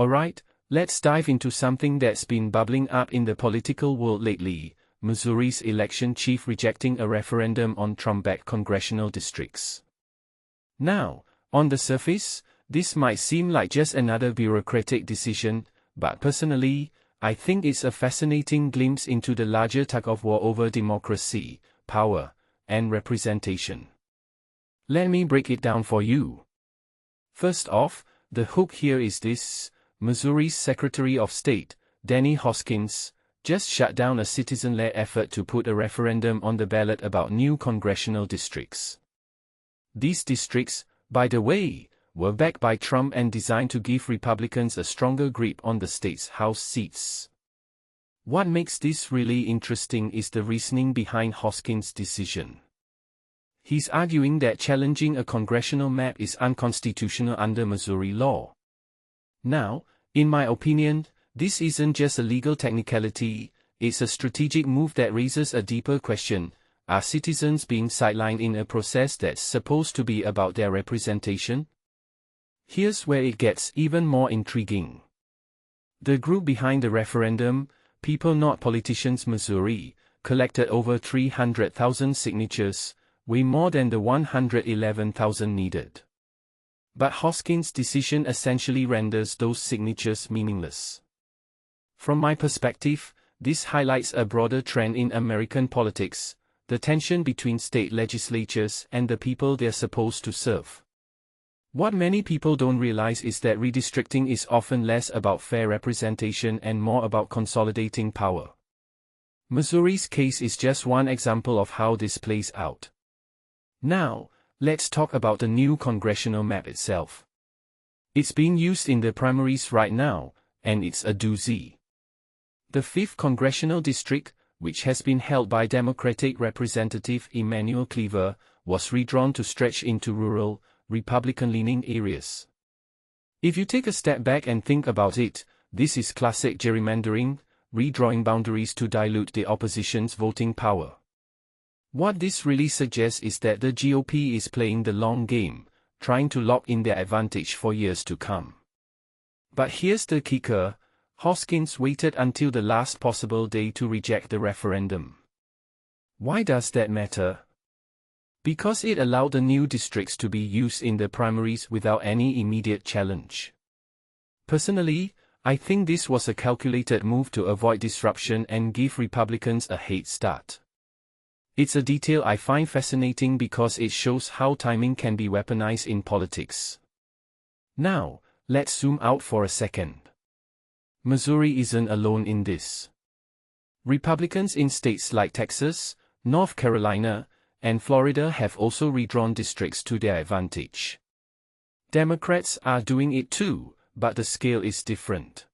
Alright, let's dive into something that's been bubbling up in the political world lately: Missouri's election chief rejecting a referendum on Trump-backed congressional districts. Now, on the surface, this might seem like just another bureaucratic decision, but personally, I think it's a fascinating glimpse into the larger tug-of-war over democracy, power, and representation. Let me break it down for you. First off, the hook here is this: Missouri's Secretary of State, Denny Hoskins, just shut down a citizen-led effort to put a referendum on the ballot about new congressional districts. These districts, by the way, were backed by Trump and designed to give Republicans a stronger grip on the state's House seats. What makes this really interesting is the reasoning behind Hoskins' decision. He's arguing that challenging a congressional map is unconstitutional under Missouri law. Now, in my opinion, this isn't just a legal technicality, it's a strategic move that raises a deeper question: are citizens being sidelined in a process that's supposed to be about their representation? Here's where it gets even more intriguing. The group behind the referendum, People Not Politicians Missouri, collected over 300,000 signatures, way more than the 111,000 needed. But Hoskins' decision essentially renders those signatures meaningless. From my perspective, this highlights a broader trend in American politics: the tension between state legislatures and the people they're supposed to serve. What many people don't realize is that redistricting is often less about fair representation and more about consolidating power. Missouri's case is just one example of how this plays out. Now, let's talk about the new congressional map itself. It's being used in the primaries right now, and it's a doozy. The 5th Congressional District, which has been held by Democratic Representative Emanuel Cleaver, was redrawn to stretch into rural, Republican-leaning areas. If you take a step back and think about it, this is classic gerrymandering, redrawing boundaries to dilute the opposition's voting power. What this really suggests is that the GOP is playing the long game, trying to lock in their advantage for years to come. But here's the kicker: Hoskins waited until the last possible day to reject the referendum. Why does that matter? Because it allowed the new districts to be used in the primaries without any immediate challenge. Personally, I think this was a calculated move to avoid disruption and give Republicans a head start. It's a detail I find fascinating because it shows how timing can be weaponized in politics. Now, let's zoom out for a second. Missouri isn't alone in this. Republicans in states like Texas, North Carolina, and Florida have also redrawn districts to their advantage. Democrats are doing it too, but the scale is different.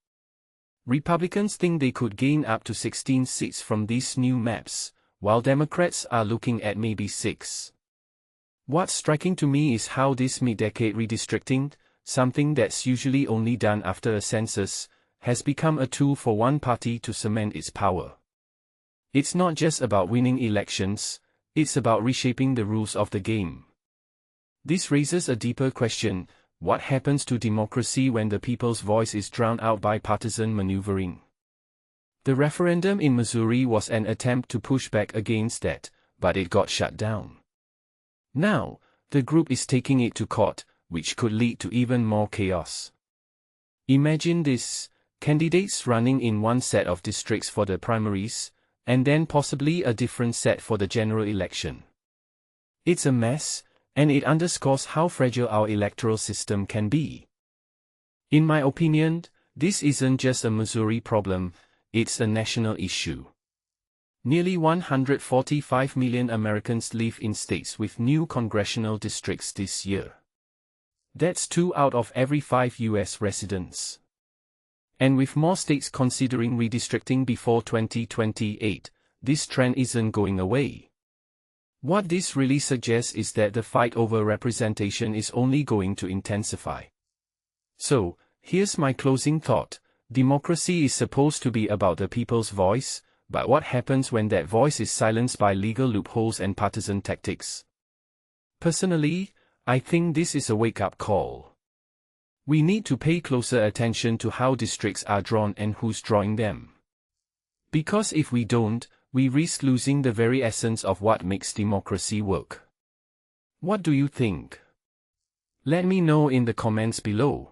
Republicans think they could gain up to 16 seats from these new maps, while Democrats are looking at maybe 6. What's striking to me is how this mid-decade redistricting, something that's usually only done after a census, has become a tool for one party to cement its power. It's not just about winning elections, it's about reshaping the rules of the game. This raises a deeper question: what happens to democracy when the people's voice is drowned out by partisan maneuvering? The referendum in Missouri was an attempt to push back against that, but it got shut down. Now, the group is taking it to court, which could lead to even more chaos. Imagine this: candidates running in one set of districts for the primaries, and then possibly a different set for the general election. It's a mess, and it underscores how fragile our electoral system can be. In my opinion, this isn't just a Missouri problem, it's a national issue. Nearly 145 million Americans live in states with new congressional districts this year. That's 2 out of every 5 U.S. residents. And with more states considering redistricting before 2028, this trend isn't going away. What this really suggests is that the fight over representation is only going to intensify. So, here's my closing thought: democracy is supposed to be about the people's voice, but what happens when that voice is silenced by legal loopholes and partisan tactics? Personally, I think this is a wake-up call. We need to pay closer attention to how districts are drawn and who's drawing them. Because if we don't, we risk losing the very essence of what makes democracy work. What do you think? Let me know in the comments below.